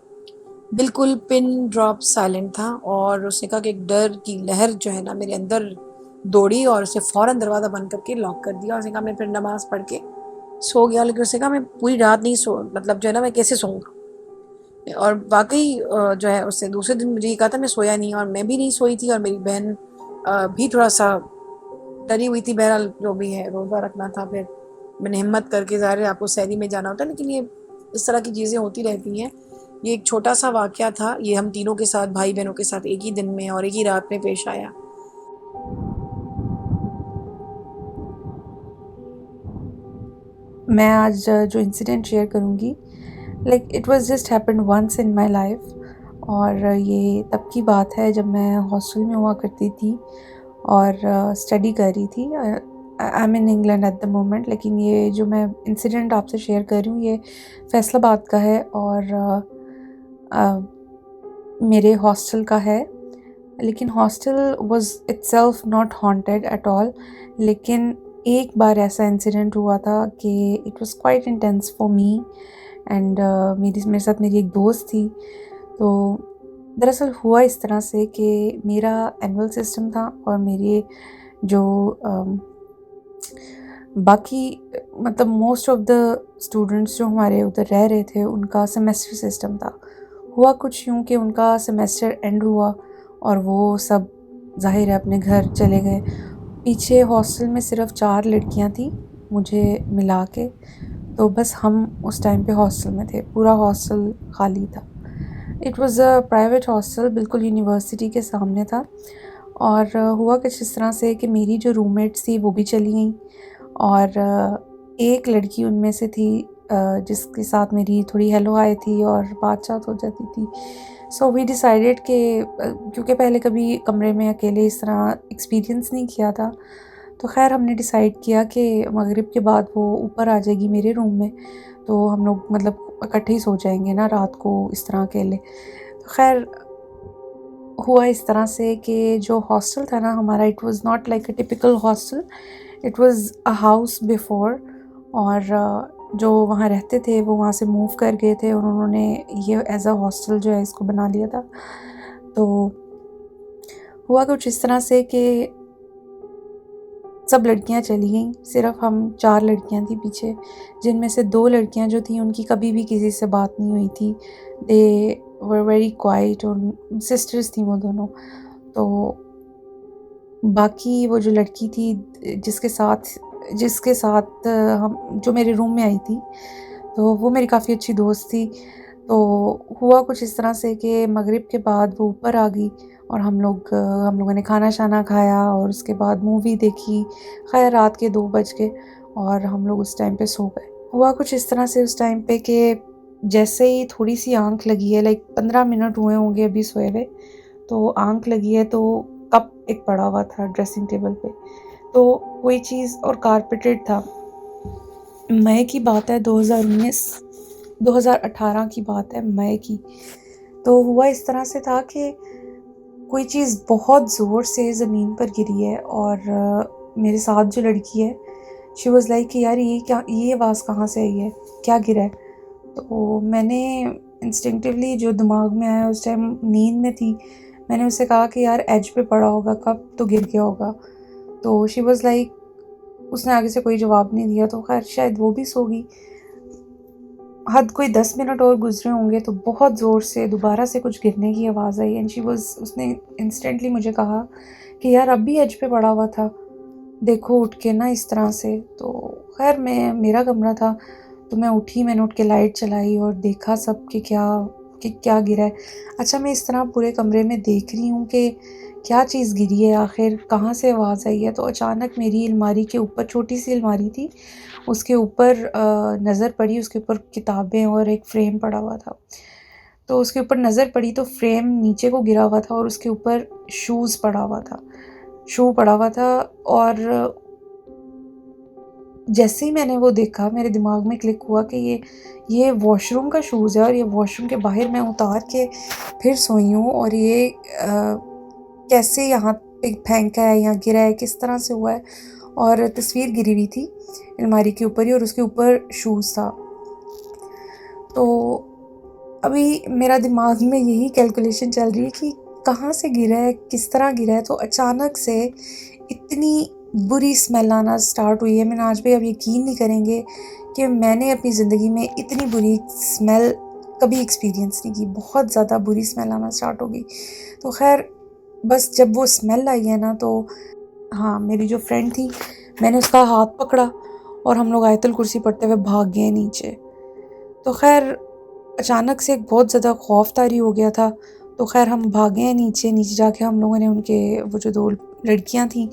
بالکل پن ڈراپ سائلنٹ تھا. اور اس نے کہا کہ ایک ڈر کی لہر جو ہے نا میرے اندر دوڑی, اور اسے فوراً دروازہ بند کر کے لاک کر دیا. اس نے کہا میں پھر نماز پڑھ کے سو گیا, لیکن اس نے کہا میں پوری رات نہیں سو, مطلب جو ہے نا میں کیسے سوؤں گا. اور واقعی جو ہے اس نے دوسرے دن مجھے یہ کہا تھا میں سویا نہیں, اور میں بھی نہیں سوئی تھی, اور میری بہن بھی تھوڑا سا ڈری ہوئی تھی. بہرحال جو بھی ہے روزہ رکھنا تھا, پھر میں نے ہمت کر کے, ظاہر ہے آپ کو سحری میں جانا ہوتا ہے, لیکن یہ اس طرح کی چیزیں ہوتی رہتی ہیں. یہ ایک چھوٹا سا واقعہ تھا, یہ ہم تینوں کے ساتھ بھائی بہنوں کے ساتھ ایک ہی دن میں اور ایک ہی رات میں پیش آیا. میں آج جو انسیڈنٹ شیئر کروں گی, like it was just happened once in my life. اور یہ تب کی بات ہے جب میں ہاسٹل میں ہوا کرتی تھی اور اسٹڈی کر رہی تھی. I am in England at the moment, لیکن یہ جو میں انسیڈنٹ آپ سے شیئر کر رہی ہوں یہ فیصل آباد کا ہے اور میرے ہاسٹل کا ہے. لیکن hostel was itself not haunted at all, لیکن ایک بار ایسا انسیڈنٹ ہوا تھا کہ it was quite intense for me and میرے ساتھ میری ایک دوست تھی. تو دراصل ہوا اس طرح سے کہ میرا اینول سسٹم تھا اور میرے جو باقی مطلب موسٹ آف دا اسٹوڈنٹس جو ہمارے ادھر رہ رہے تھے ان کا سیمیسٹر سسٹم تھا. ہوا کچھ یوں کہ ان کا سیمیسٹر اینڈ ہوا اور وہ سب ظاہر ہے اپنے گھر چلے گئے. پیچھے ہاسٹل میں صرف 4 لڑکیاں تھیں مجھے ملا کے, تو بس ہم اس ٹائم پہ ہاسٹل میں تھے, پورا ہاسٹل خالی تھا. It was a private hostel, بالکل یونیورسٹی کے سامنے تھا. اور ہوا کچھ اس طرح سے کہ میری جو روم میٹس تھی وہ بھی چلی گئیں, اور ایک لڑکی ان میں سے تھی جس کے ساتھ میری تھوڑی ہیلو ہائی تھی اور بات چات ہو جاتی تھی. سو وی ڈیسائیڈیڈ کہ کیونکہ پہلے کبھی کمرے میں اکیلے اس طرح ایکسپیرینس نہیں کیا تھا, تو خیر ہم نے ڈیسائیڈ کیا کہ مغرب کے بعد وہ اوپر آ جائے گی میرے روم میں, تو ہم لوگ مطلب اکٹھے ہی سو جائیں گے نا رات کو اس طرح اکیلے. تو خیر ہوا اس طرح سے کہ جو ہاسٹل تھا نا ہمارا, it was not like a typical hostel, it was a house before. اور جو وہاں رہتے تھے وہ وہاں سے موو کر گئے تھے اور انہوں نے یہ ایز اے ہاسٹل جو ہے اس کو بنا لیا تھا. تو ہوا کچھ اس طرح سے کہ سب لڑکیاں چلی گئیں, صرف ہم 4 لڑکیاں تھیں پیچھے, جن میں سے 2 لڑکیاں جو تھیں ان کی کبھی بھی کسی سے بات نہیں ہوئی تھی. دے ور ویری کوائٹ, اور سسٹرز تھیں وہ دونوں. تو باقی وہ جو لڑکی تھی جس کے ساتھ ہم جو میرے روم میں آئی تھی, تو وہ میری کافی اچھی دوست تھی. تو ہوا کچھ اس طرح سے کہ مغرب کے بعد وہ اوپر آ گئی اور ہم لوگوں نے کھانا شانا کھایا اور اس کے بعد مووی دیکھی. خیر رات کے 2 بج گئے اور ہم لوگ اس ٹائم پہ سو گئے. ہوا کچھ اس طرح سے اس ٹائم پہ کہ جیسے ہی تھوڑی سی آنکھ لگی ہے, لائک 15 منٹ ہوئے ہوں گے ابھی سوئے ہوئے, تو آنکھ لگی ہے تو کپ ایک پڑا ہوا تھا ڈریسنگ ٹیبل پہ, تو کوئی چیز اور کارپیٹڈ تھا. مئی کی بات ہے, 2018 کی بات ہے, مئی کی. تو ہوا اس طرح سے تھا کہ کوئی چیز بہت زور سے زمین پر گری ہے, اور میرے ساتھ جو لڑکی ہے شی واز لائک کہ یار یہ آواز کہاں سے آئی ہے, کیا گرا ہے. تو میں نے انسٹنکٹیولی جو دماغ میں آیا, اس ٹائم نیند میں تھی, میں نے اس سے کہا کہ یار ایج پہ پڑا ہوگا, کب تو گر گیا ہوگا. تو شی واز لائک, اس نے آگے سے کوئی جواب نہیں دیا. تو خیر شاید وہ بھی سو گئی. حد کوئی 10 منٹ اور گزرے ہوں گے تو بہت زور سے دوبارہ سے کچھ گرنے کی آواز آئی, اینڈ اس نے انسٹنٹلی مجھے کہا کہ یار اب بھی ایج پہ پڑا ہوا تھا. دیکھو اٹھ کے نا اس طرح سے. تو خیر میرا کمرہ تھا تو میں اٹھی, میں نے اٹھ کے لائٹ چلائی اور دیکھا سب کہ کیا گرا ہے. اچھا میں اس طرح پورے کمرے میں دیکھ رہی ہوں کہ کیا چیز گری ہے, آخر کہاں سے آواز آئی ہے. تو اچانک میری الماری کے اوپر, چھوٹی سی الماری تھی, اس کے اوپر نظر پڑی, اس کے اوپر کتابیں اور ایک فریم پڑا ہوا تھا. تو اس کے اوپر نظر پڑی تو فریم نیچے کو گرا ہوا تھا اور اس کے اوپر شو پڑا ہوا تھا. اور جیسے ہی میں نے وہ دیکھا میرے دماغ میں کلک ہوا کہ یہ واش روم کا شوز ہے, اور یہ واش روم کے باہر میں اتار کے پھر سوئی ہوں, اور یہ کیسے یہاں پہ پھینکا ہے یا گرا ہے, کس طرح سے ہوا ہے. اور تصویر گری ہوئی تھی الماری کے اوپر ہی, اور اس کے اوپر شوز تھا. تو ابھی میرا دماغ میں یہی کیلکولیشن چل رہی ہے کہ کہاں سے گرا ہے, کس طرح گرا ہے. تو اچانک سے اتنی بری اسمیل آنا سٹارٹ ہوئی ہے, میں نے آج بھی اب یقین نہیں کریں گے کہ میں نے اپنی زندگی میں اتنی بری اسمیل کبھی ایکسپیرینس نہیں کی. بہت زیادہ بری اسمیل آنا سٹارٹ ہو گئی. تو خیر بس جب وہ اسمیل آئی ہے نا, تو ہاں میری جو فرینڈ تھی, میں نے اس کا ہاتھ پکڑا اور ہم لوگ آیت الکرسی پڑھتے ہوئے بھاگ گئے نیچے. تو خیر اچانک سے ایک بہت زیادہ خوف طاری ہو گیا تھا. تو خیر ہم بھاگے ہیں نیچے جا کے ہم لوگوں نے ان کے وہ جو 2 لڑکیاں تھیں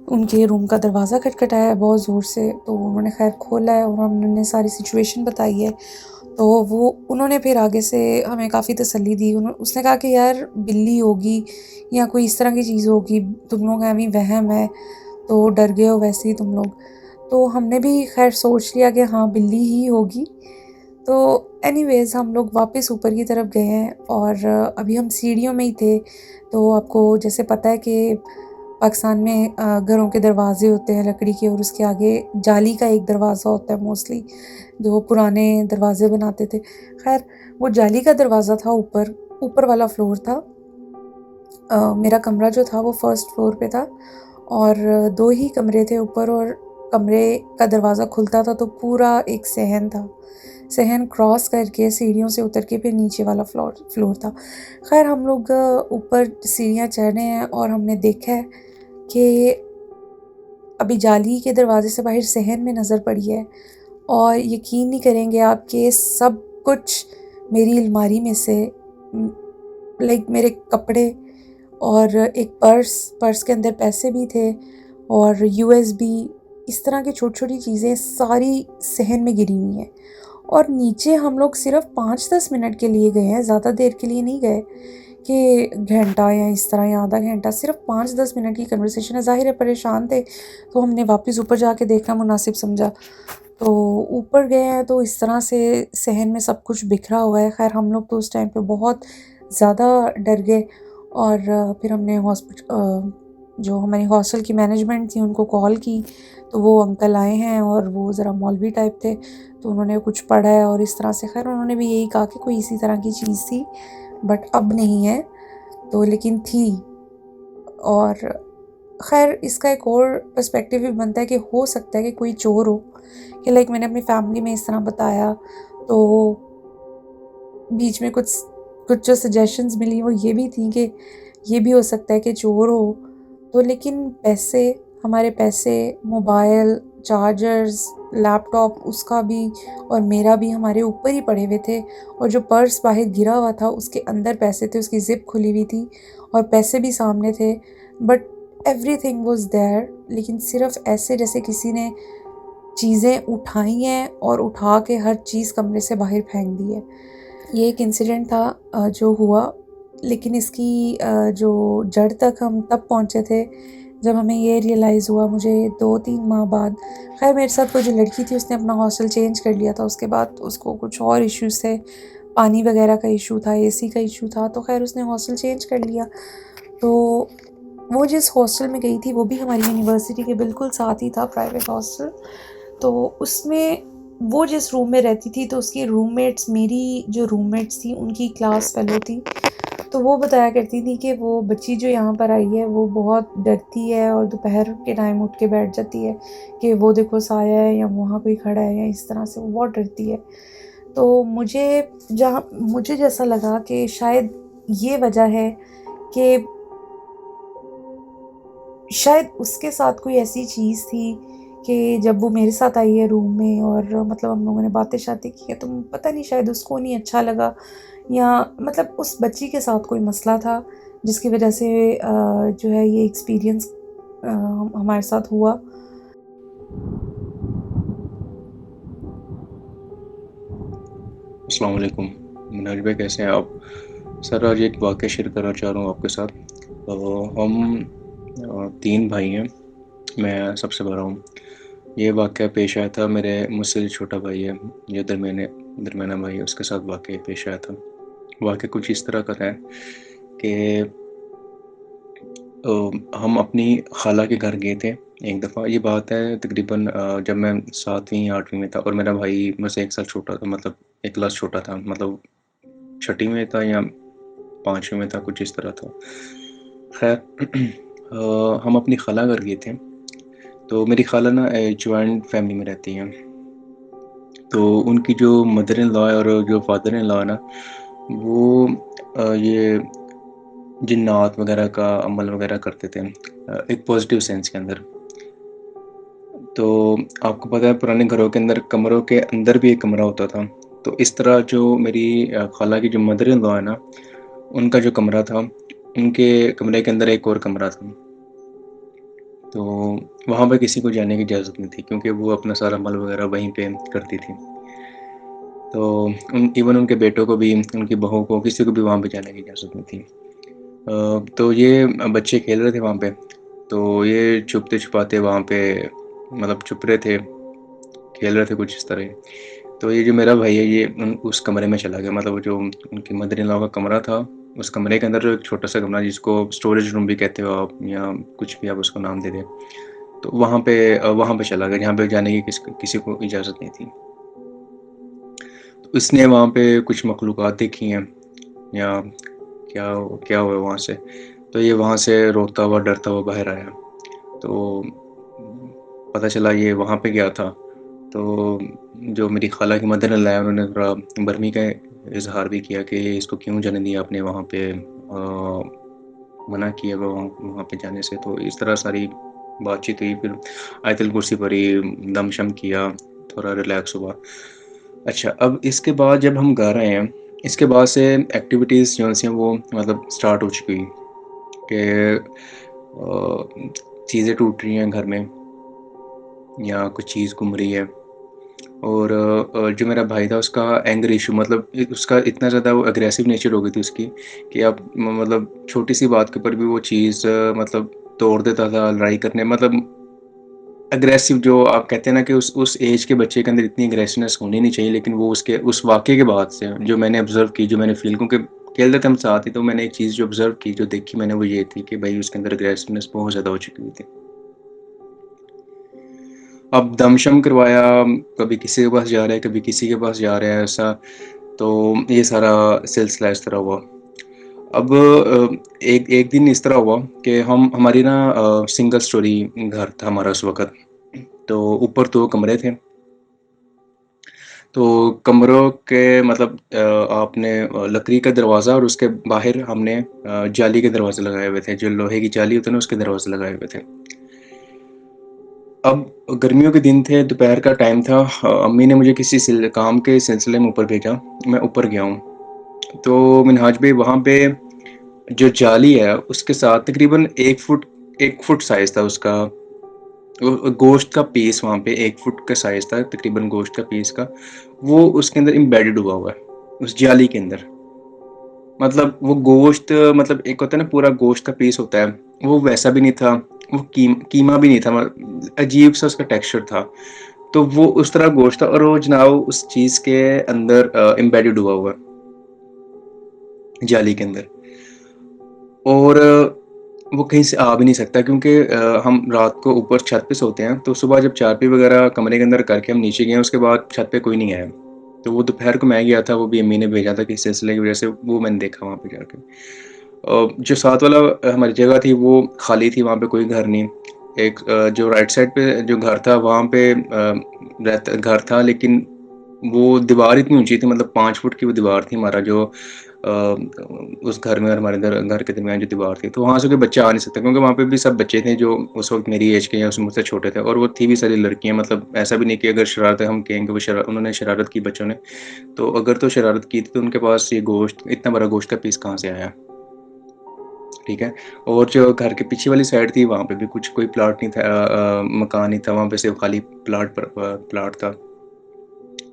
ان کے روم کا دروازہ کھٹکھٹایا ہے بہت زور سے. تو انہوں نے خیر کھولا ہے اور ہم نے ساری سچویشن بتائی ہے. تو انہوں نے پھر آگے سے ہمیں کافی تسلی دی. اس نے کہا کہ یار بلی ہوگی یا کوئی اس طرح کی چیز ہوگی, تم لوگ ایویں وہم ہے تو ڈر گئے ہو ویسے ہی تم لوگ. تو ہم نے بھی خیر سوچ لیا کہ ہاں بلی ہی ہوگی. تو اینی ویز ہم لوگ واپس اوپر کی طرف گئے ہیں, اور ابھی ہم سیڑھیوں میں ہی تھے. تو آپ کو جیسے پتہ ہے کہ پاکستان میں گھروں کے دروازے ہوتے ہیں لکڑی کے, اور اس کے آگے جالی کا ایک دروازہ ہوتا ہے موسٹلی, جو پرانے دروازے بناتے تھے. خیر وہ جالی کا دروازہ تھا, اوپر والا فلور تھا. میرا کمرہ جو تھا وہ فرسٹ فلور پہ تھا, اور 2 ہی کمرے تھے اوپر, اور کمرے کا دروازہ کھلتا تھا تو پورا ایک صحن تھا. صحن کراس کر کے سیڑھیوں سے اتر کے پھر نیچے والا فلور تھا. خیر ہم لوگ اوپر سیڑھیاں چڑھ رہے ہیں اور ہم نے دیکھا ہے کہ ابھی جالی کے دروازے سے باہر صحن میں نظر پڑی ہے, اور یقین نہیں کریں گے آپ کہ سب کچھ میری الماری میں سے, لائک میرے کپڑے اور ایک پرس کے اندر پیسے بھی تھے, اور USB, اس طرح کی چھوٹی چھوٹی چیزیں ساری صحن میں گری ہوئی ہیں. اور نیچے ہم لوگ صرف 5-10 منٹ کے لیے گئے ہیں, زیادہ دیر کے لیے نہیں گئے کہ گھنٹہ یا اس طرح یا آدھا گھنٹہ, صرف 5-10 منٹ کی کنورسیشن ہے. ظاہر ہے پریشان تھے تو ہم نے واپس اوپر جا کے دیکھنا مناسب سمجھا. تو اوپر گئے ہیں تو اس طرح سے صحن میں سب کچھ بکھرا ہوا ہے. خیر ہم لوگ تو اس ٹائم پہ بہت زیادہ ڈر گئے, اور پھر ہم نے جو ہماری ہاسٹل کی مینجمنٹ تھی ان کو کال کی. تو وہ انکل آئے ہیں اور وہ ذرا مولوی ٹائپ تھے, تو انہوں نے کچھ پڑھا ہے اور اس طرح سے. خیر انہوں نے بھی یہی کہا کہ کوئی اسی طرح کی چیز تھی, بٹ اب نہیں ہے تو, لیکن تھی. اور خیر اس کا ایک اور پرسپیکٹیو بھی بنتا ہے کہ ہو سکتا ہے کہ کوئی چور ہو, کہ لائک میں نے اپنی فیملی میں اس طرح بتایا تو بیچ میں کچھ جو سجیشنز ملی وہ یہ بھی تھیں کہ یہ بھی ہو سکتا ہے کہ چور ہو. تو لیکن ہمارے پیسے, موبائل, چارجرز, لیپ ٹاپ اس کا بھی اور میرا بھی ہمارے اوپر ہی پڑے ہوئے تھے, اور جو پرس باہر گرا ہوا تھا اس کے اندر پیسے تھے, اس کی زپ کھلی ہوئی تھی اور پیسے بھی سامنے تھے, but every thing was there. لیکن صرف ایسے جیسے کسی نے چیزیں اٹھائی ہیں اور اٹھا کے ہر چیز کمرے سے باہر پھینک دی ہے. یہ ایک انسیڈنٹ تھا جو ہوا, لیکن اس کی جو جڑ تک ہم تب پہنچے تھے جب ہمیں یہ ریئلائز ہوا مجھے 2-3 ماہ بعد. خیر میرے ساتھ وہ جو لڑکی تھی اس نے اپنا ہاسٹل چینج کر لیا تھا, اس کے بعد اس کو کچھ اور ایشوز تھے, پانی وغیرہ کا ایشو تھا, AC کا ایشو تھا, تو خیر اس نے ہاسٹل چینج کر لیا. تو وہ جس ہاسٹل میں گئی تھی وہ بھی ہماری یونیورسٹی کے بالکل ساتھ ہی تھا, پرائیویٹ ہاسٹل. تو اس میں وہ جس روم میں رہتی تھی تو اس کی روم میٹس, میری جو روم میٹس تھیں ان کی کلاس فیلو تھی. تو وہ بتایا کرتی تھی کہ وہ بچی جو یہاں پر آئی ہے وہ بہت ڈرتی ہے, اور دوپہر کے ٹائم اٹھ کے بیٹھ جاتی ہے کہ وہ دیکھو سایہ ہے یا وہاں کوئی کھڑا ہے, یا اس طرح سے وہ بہت ڈرتی ہے. تو مجھے جیسا لگا کہ شاید یہ وجہ ہے کہ شاید اس کے ساتھ کوئی ایسی چیز تھی کہ جب وہ میرے ساتھ آئی ہے روم میں اور مطلب ہم لوگوں نے باتیں شاتیں کی ہے، تو پتہ نہیں شاید اس کو نہیں اچھا لگا، یا مطلب اس بچی کے ساتھ کوئی مسئلہ تھا جس کی وجہ سے جو ہے یہ ایکسپیرینس ہمارے ساتھ ہوا۔ السلام علیکم مناج بھائی، کیسے ہیں آپ؟ سر آج ایک واقعہ شیئر کرنا چاہ رہا ہوں آپ کے ساتھ۔ ہم 3 بھائی ہیں، میں سب سے بڑا ہوں۔ یہ واقعہ پیش آیا تھا مجھ سے جو چھوٹا بھائی ہے، جو درمیانہ بھائی ہے، اس کے ساتھ واقعہ پیش آیا تھا۔ واقعہ کچھ اس طرح کا ہے کہ ہم اپنی خالہ کے گھر گئے تھے ایک دفعہ۔ یہ بات ہے تقریباً جب میں 7ویں 8ویں میں تھا، اور میرا بھائی مجھ سے 1 سال چھوٹا تھا، مطلب 1 کلاس چھوٹا تھا، مطلب 6ٹھی میں تھا یا 5ویں میں تھا، کچھ اس طرح تھا۔ خیر ہم اپنی خالہ گھر گئے تھے، تو میری خالہ نا جوائنٹ فیملی میں رہتی ہیں، تو ان کی جو مدر ان لا ہے اور جو فادر ان لا ہے نا، وہ یہ جنات وغیرہ کا عمل وغیرہ کرتے تھے، ایک پازیٹیو سینس کے اندر۔ تو آپ کو پتہ ہے پرانے گھروں کے اندر کمروں کے اندر بھی ایک کمرہ ہوتا تھا، تو اس طرح جو میری خالہ کی جو مدر ان لا ہے نا، ان کا جو کمرہ تھا، ان کے کمرے کے اندر ایک اور کمرہ تھا، تو وہاں پہ کسی کو جانے کی اجازت نہیں تھی، کیونکہ وہ اپنا سارا عمل وغیرہ وہیں پہ کرتی تھی۔ تو ایون ان کے بیٹوں کو بھی، ان کی بہو کو، کسی کو بھی وہاں پہ جانے کی اجازت نہیں تھی۔ تو یہ بچے کھیل رہے تھے وہاں پہ، تو یہ چھپتے چھپاتے وہاں پہ مطلب چھپ رہے تھے، کھیل رہے تھے کچھ اس طرح۔ تو یہ جو میرا بھائی ہے، یہ اس کمرے میں چلا گیا، مطلب جو ان کی مدر ان لا کا کمرہ تھا، اس کمرے کے اندر جو ایک چھوٹا سا کمرہ جس کو اسٹوریج روم بھی کہتے ہو آپ، یا کچھ بھی آپ اس کو نام دے دیں، تو وہاں پہ چلا گیا، جہاں پہ جانے کی کسی کو اجازت نہیں تھی۔ تو اس نے وہاں پہ کچھ مخلوقات دیکھی ہیں، یا کیا ہوا وہاں سے، تو یہ وہاں سے روتا ہوا ڈرتا ہوا باہر آیا۔ تو پتہ چلا یہ وہاں پہ گیا تھا، تو جو میری خالہ کی مدر ان لا ہے، انہوں نے تھوڑا برہمی کا اظہار بھی کیا کہ اس کو کیوں جانے دیا آپ نے وہاں پہ، منع کیا وہاں پہ جانے سے۔ تو اس طرح ساری بات چیت ہوئی، پھر آیت الکرسی پڑھی، دم شم کیا، تھوڑا ریلیکس ہوا۔ اچھا، اب اس کے بعد جب ہم گھر آئے ہیں، اس کے بعد سے ایکٹیویٹیز جو ہیں وہ مطلب سٹارٹ ہو چکی ہوئی کہ چیزیں ٹوٹ رہی ہیں گھر میں، یا کچھ چیز گم رہی ہے، اور جو میرا بھائی تھا اس کا اینگر ایشو، مطلب اس کا اتنا زیادہ وہ اگریسو نیچر ہو گئی تھی اس کی، کہ اب مطلب چھوٹی سی بات کے اوپر بھی وہ چیز مطلب توڑ دیتا تھا، لڑائی کرنے، مطلب اگریسو، جو آپ کہتے ہیں نا کہ اس ایج کے بچے کے اندر اتنی اگریسونیس ہونی نہیں چاہیے، لیکن وہ اس واقعے کے بعد سے جو میں نے آبزرو کی، جو میں نے فیل، کیونکہ کھیلتے تھے ہم ساتھ ہی، تو میں نے ایک چیز جو آبزرو کی، جو دیکھی میں نے، وہ یہ تھی کہ بھائی اس کے اندر اگریسونیس بہت زیادہ ہو چکی ہوئی تھی۔ اب دم شم کروایا، کبھی کسی کے پاس جا رہا ہے، کبھی کسی کے پاس جا رہا ہے، ایسا، تو یہ سارا سلسلہ اس طرح ہوا۔ اب ایک دن اس طرح ہوا کہ ہماری نا سنگل سٹوری گھر تھا ہمارا اس وقت، تو اوپر 2 کمرے تھے، تو کمروں کے مطلب آپ نے لکڑی کا دروازہ، اور اس کے باہر ہم نے جالی کے دروازے لگائے ہوئے تھے، جو لوہے کی جالی ہوتے ہیں نا، اس کے دروازے لگائے ہوئے تھے۔ اب گرمیوں کے دن تھے، دوپہر کا ٹائم تھا، امی نے مجھے کسی کام کے سلسلے میں اوپر بھیجا، میں اوپر گیا ہوں، تو منہاج بھائی وہاں پہ جو جالی ہے اس کے ساتھ تقریباً 1 فٹ سائز تھا اس کا، گوشت کا پیس، وہاں پہ 1 فٹ کا سائز تھا تقریباً گوشت کا پیس کا، وہ اس کے اندر امبیڈڈ ہوا ہوا ہے اس جالی کے اندر۔ مطلب وہ گوشت، مطلب ایک ہوتا ہے نا پورا گوشت کا پیس ہوتا ہے، وہ ویسا بھی نہیں تھا، وہ قیمہ بھی نہیں تھا، عجیب سا اس کا ٹیکسچر تھا، تو وہ اس طرح گوشت تھا، اور وہ جناب اس چیز کے اندر امبیڈڈ ہوا ہوا جالی کے اندر، اور وہ کہیں سے آ بھی نہیں سکتا، کیونکہ ہم رات کو اوپر چھت پہ سوتے ہیں، تو صبح جب چارپائی وغیرہ کمرے کے اندر کر کے ہم نیچے گئے، اس کے بعد چھت پہ کوئی نہیں آیا، تو وہ دوپہر کو میں گیا تھا، وہ بھی امی نے بھیجا تھا کسی سلسلے کی وجہ سے، وہ میں نے دیکھا وہاں پہ جا کے۔ جو ساتھ والا ہماری جگہ تھی وہ خالی تھی، وہاں پہ کوئی گھر نہیں، ایک جو رائٹ سائڈ پہ جو گھر تھا وہاں پہ گھر تھا، لیکن وہ دیوار اتنی اونچی تھی، مطلب 5 فٹ کی وہ دیوار تھی ہمارا جو اس گھر میں اور ہمارے گھر کے درمیان جو دیوار تھی، تو وہاں سے کوئی بچہ آ نہیں سکتا، کیونکہ وہاں پہ بھی سب بچے تھے جو اس وقت میری ایج کے یا اس مجھ سے چھوٹے تھے، اور وہ تھی بھی ساری لڑکیاں. مطلب ایسا بھی نہیں کہ اگر شرارتیں ہم کہیں گے انہوں نے شرارت کی بچوں نے، تو اگر تو شرارت کی تھی تو ان کے پاس یہ گوشت، اتنا بڑا گوشت کا پیس کہاں سے آیا؟ ٹھیک ہے. اور جو گھر کے پیچھے والی سائڈ تھی وہاں پہ بھی کچھ کوئی پلاٹ نہیں تھا، مکان نہیں تھا وہاں پہ، صرف خالی پلاٹ تھا.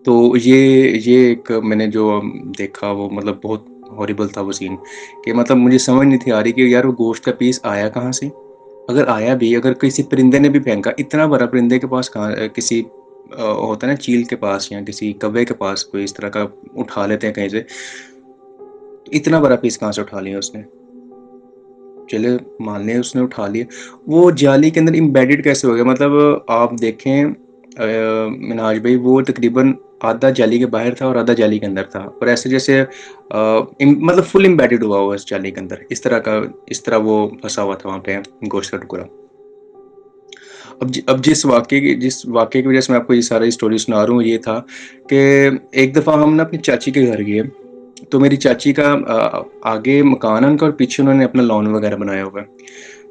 تو یہ ایک میں نے جو دیکھا وہ مطلب بہت ہاریبل تھا وہ سین، کہ مطلب مجھے سمجھ نہیں تھی آ رہی کہ یار وہ گوشت کا پیس آیا کہاں سے. اگر آیا بھی، اگر کسی پرندے نے بھی پھینکا، اتنا بڑا پرندے کے پاس کہاں، کسی ہوتا ہے نا چیل کے پاس یا کسی کوے کے پاس کوئی اس طرح کا اٹھا لیتے ہیں کہیں سے، اتنا بڑا پیس کہاں سے اٹھا لیا اس نے؟ چلے مان لیں اس نے اٹھا لیا، وہ جالی کے اندر امبیڈڈ کیسے ہو گیا؟ مطلب آپ دیکھیں مناج بھائی، وہ تقریباً آدھا جالی کے باہر تھا اور آدھا جالی کے اندر تھا، اور ایسے جیسے مطلب فل امبیڈڈ ہوا اس جالی کے اندر، اس طرح وہ پھنسا ہوا تھا وہاں پہ گوشت کا ٹکڑا. اب جس واقعے کی وجہ سے میں آپ کو یہ ساری اسٹوری سنا رہا ہوں، یہ تھا کہ ایک دفعہ ہم نا اپنی چاچی کے گھر گئے، تو میری چاچی کا آگے مکان ہے ان کا، اور پیچھے انہوں نے اپنا لان وغیرہ بنایا ہوا ہے.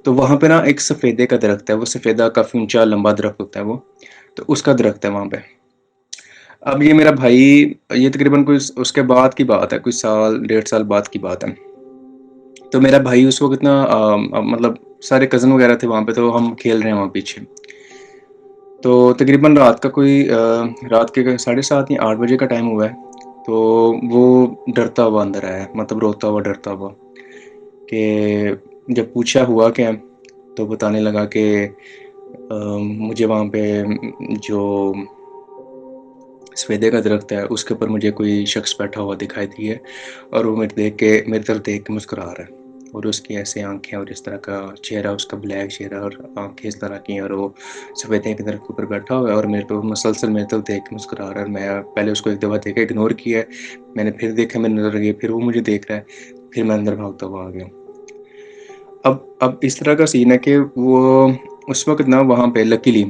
تو وہاں پہ نا ایک سفیدے کا درخت ہے، وہ سفیدہ کافی اونچا لمبا درخت ہوتا ہے وہ، تو اس کا درخت ہے وہاں پہ. اب یہ میرا بھائی، یہ تقریباً کوئی اس کے بعد کی بات ہے، کوئی 1.5 سال بعد کی بات ہے. تو میرا بھائی اس وقت نا مطلب سارے کزن وغیرہ تھے وہاں پہ، تو ہم کھیل رہے ہیں وہاں پیچھے. تو تقریباً رات کے 7:30 یا 8 بجے کا ٹائم ہوا ہے. تو وہ ڈرتا ہوا اندر آیا، مطلب روتا ہوا ڈرتا ہوا، کہ جب پوچھا ہوا کیا، تو بتانے لگا کہ مجھے وہاں پہ جو سفیدے کا درخت ہے اس کے اوپر مجھے کوئی شخص بیٹھا ہوا دکھائی دی ہے، اور وہ میری طرف دیکھ کے مسکرا رہا ہے، اور اس کی ایسے آنکھیں اور اس طرح کا چہرہ، اس کا بلیک چہرہ اور آنکھیں اس طرح کی، اور وہ سفیدے کے درخت کے اوپر بیٹھا ہوا ہے اور میرے کو مسلسل میری طرف دیکھ کے مسکرا رہا ہے. اور میں پہلے اس کو ایک دفعہ دیکھا، اگنور کیا ہے، میں نے پھر دیکھا، میری نظر لگی، پھر وہ مجھے دیکھ رہا ہے، پھر میں اندر بھاگتا ہوا آ گیا. اب اس طرح کا سین ہے کہ وہ اس وقت نا وہاں پہ لکیلی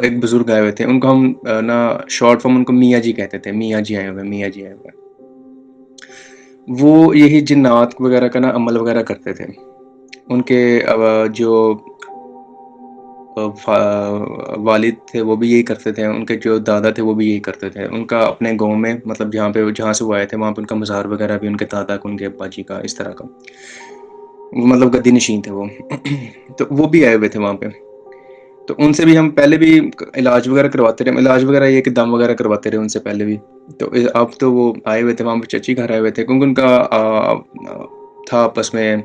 ایک بزرگ آئے ہوئے تھے، ان کو ہم نا شارٹ فارم ان کو میاں جی کہتے تھے، میاں جی آئے ہوئے. وہ یہی جنات وغیرہ کا نا عمل وغیرہ کرتے تھے. ان کے جو والد تھے وہ بھی یہی کرتے تھے، ان کے جو دادا تھے وہ بھی یہی کرتے تھے. ان کا اپنے گاؤں میں، مطلب جہاں سے وہ آئے تھے وہاں پہ ان کا مزار وغیرہ بھی ان کے دادا کا، ان کے ابا جی کا، اس طرح کا، وہ مطلب گدی نشین تھے وہ. تو وہ بھی آئے ہوئے تھے وہاں پہ. تو ان سے بھی ہم پہلے بھی علاج وغیرہ کرواتے رہے، علاج وغیرہ یہ کہ دم وغیرہ کرواتے رہے ان سے پہلے بھی. تو اب تو وہ آئے ہوئے تھے وہاں پہ، چچی گھر آئے ہوئے تھے، کیونکہ ان کا تھا آپس میں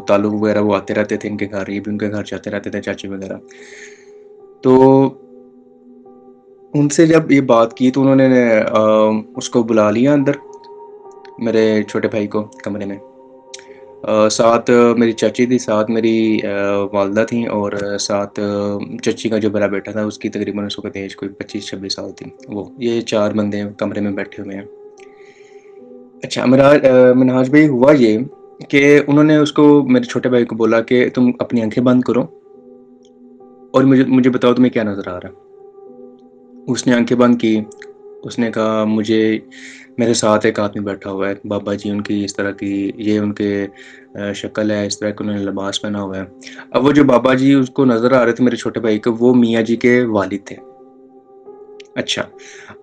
تعلق وغیرہ، وہ آتے رہتے تھے ان کے گھر، یہ بھی ان کے گھر جاتے رہتے تھے چاچی وغیرہ. تو ان سے جب یہ بات کی تو انہوں نے اس کو بلا لیا اندر، میرے چھوٹے بھائی کو، کمرے میں. ساتھ میری چاچی تھی، ساتھ میری والدہ تھیں، اور ساتھ چچی کا جو بڑا بیٹا تھا اس کی تقریباً اس وقت ایج کوئی 25-26 سال تھی. یہ 4 بندے کمرے میں بیٹھے ہوئے ہیں. اچھا منہاج بھائی، ہوا یہ کہ انہوں نے اس کو، میرے چھوٹے بھائی کو بولا کہ تم اپنی آنکھیں بند کرو اور مجھے بتاؤ تمہیں کیا نظر آ رہا ہے. اس نے آنکھیں بند کی. اس نے کہا میرے ساتھ ایک آدمی بیٹھا ہوا ہے، بابا جی ان کی اس طرح کی، یہ ان کے شکل ہے، اس طرح کے انہوں نے لباس پہنا ہوا ہے. اب وہ جو بابا جی اس کو نظر آ رہے تھے میرے چھوٹے بھائی کو، وہ میاں جی کے والد تھے. اچھا،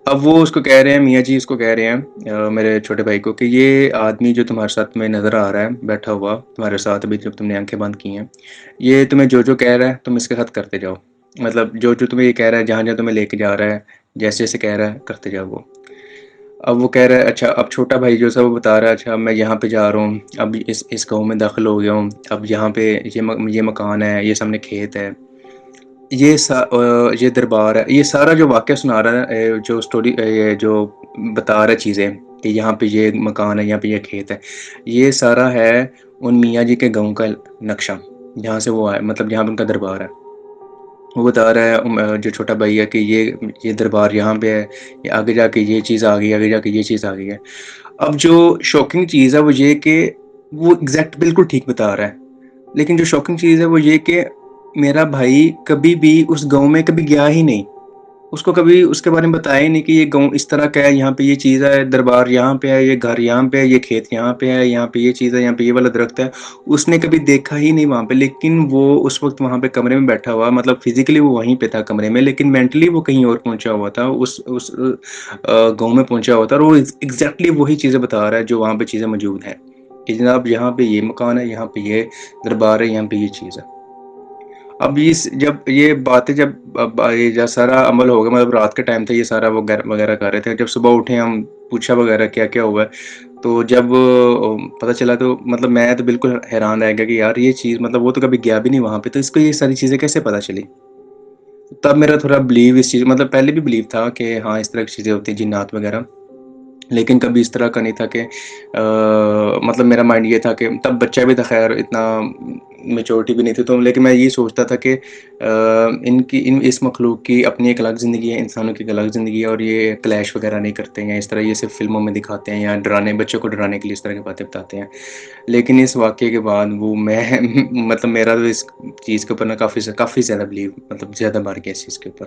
اب وہ اس کو کہہ رہے ہیں، میاں جی اس کو کہہ رہے ہیں میرے چھوٹے بھائی کو، کہ یہ آدمی جو تمہارے ساتھ میں نظر آ رہا ہے بیٹھا ہوا تمہارے ساتھ ابھی جب تم نے آنکھیں بند کی ہیں، یہ تمہیں جو کہہ رہا ہے تم اس کے ساتھ کرتے جاؤ. مطلب جو تمہیں یہ کہہ رہا ہے، جہاں تمہیں لے کے جا رہا ہے، جیسے کہہ رہا ہے کرتے جاؤ وہ. اب وہ کہہ رہا ہے، اچھا اب چھوٹا بھائی جو سا وہ بتا رہا ہے، اچھا میں یہاں پہ جا رہا ہوں، اب اس گاؤں میں داخل ہو گیا ہوں، اب یہاں پہ یہ مکان ہے، یہ سامنے کھیت ہے، یہ دربار ہے. یہ سارا جو واقعہ سنا رہا ہے، جو اسٹوری، جو بتا رہا ہے چیزیں، کہ یہاں پہ یہ مکان ہے، یہاں پہ یہ کھیت ہے، یہ سارا ہے ان میاں جی کے گاؤں کا نقشہ، جہاں سے وہ آئے، مطلب جہاں پہ ان کا دربار ہے. وہ بتا رہا ہے جو چھوٹا بھائی ہے کہ یہ دربار یہاں پہ ہے، یہ آگے جا کے یہ چیز آ گئی، آگے جا کے یہ چیز آ گئی ہے. اب جو شاکنگ چیز ہے وہ یہ کہ وہ ایگزیکٹ بالکل ٹھیک بتا رہا ہے، لیکن جو شاکنگ چیز ہے وہ یہ کہ میرا بھائی کبھی بھی اس گاؤں میں کبھی گیا ہی نہیں. اس کو کبھی اس کے بارے میں بتایا ہی نہیں کہ یہ گاؤں اس طرح کا ہے, یہاں پہ یہ چیز ہے, دربار یہاں پہ ہے, یہ گھر یہاں پہ ہے, یہ کھیت یہاں پہ ہے, یہاں پہ یہ چیز ہے, یہاں پہ یہ والا درخت ہے. اس نے کبھی دیکھا ہی نہیں وہاں پہ, لیکن وہ اس وقت وہاں پہ کمرے میں بیٹھا ہوا, مطلب فزیکلی وہ وہیں پہ تھا کمرے میں, لیکن مینٹلی وہ کہیں اور پہنچا ہوا تھا, اس گاؤں میں پہنچا ہوا تھا, اور وہ ایگزیکٹلی وہی چیزیں بتا رہا ہے جو وہاں پہ چیزیں موجود ہیں کہ جناب یہاں پہ یہ مکان ہے, یہاں پہ یہ دربار ہے, یہاں پہ یہ چیز ہے. اب جب یہ باتیں یہ سارا عمل ہو گیا, مطلب رات کے ٹائم تھا, یہ سارا وہ وغیرہ کر رہے تھے, جب صبح اٹھے ہم پوچھا وغیرہ کیا کیا ہوا ہے, تو جب پتہ چلا تو مطلب میں تو بالکل حیران رہ گیا کہ یار یہ چیز, مطلب وہ تو کبھی گیا بھی نہیں وہاں پہ, تو اس کو یہ ساری چیزیں کیسے پتہ چلی. تب میرا تھوڑا بلیو اس چیز, مطلب پہلے بھی بلیو تھا کہ ہاں اس طرح کی چیزیں ہوتی ہیں, جنات وغیرہ, لیکن کبھی اس طرح کا نہیں تھا کہ مطلب میرا مائنڈ یہ تھا کہ تب بچہ بھی تھا, خیر اتنا میچورٹی بھی نہیں تھی, تو لیکن میں یہ سوچتا تھا کہ اس مخلوق کی اپنی ایک الگ زندگی ہے, انسانوں کی ایک الگ زندگی ہے, اور یہ کلیش وغیرہ نہیں کرتے ہیں, اس طرح یہ صرف فلموں میں دکھاتے ہیں یا بچوں کو ڈرانے کے لیے اس طرح کی باتیں بتاتے ہیں. لیکن اس واقعے کے بعد وہ میں مطلب میرا تو اس چیز کے اوپر نا کافی زیادہ بلیو, مطلب زیادہ بار گیا اس چیز کے اوپر.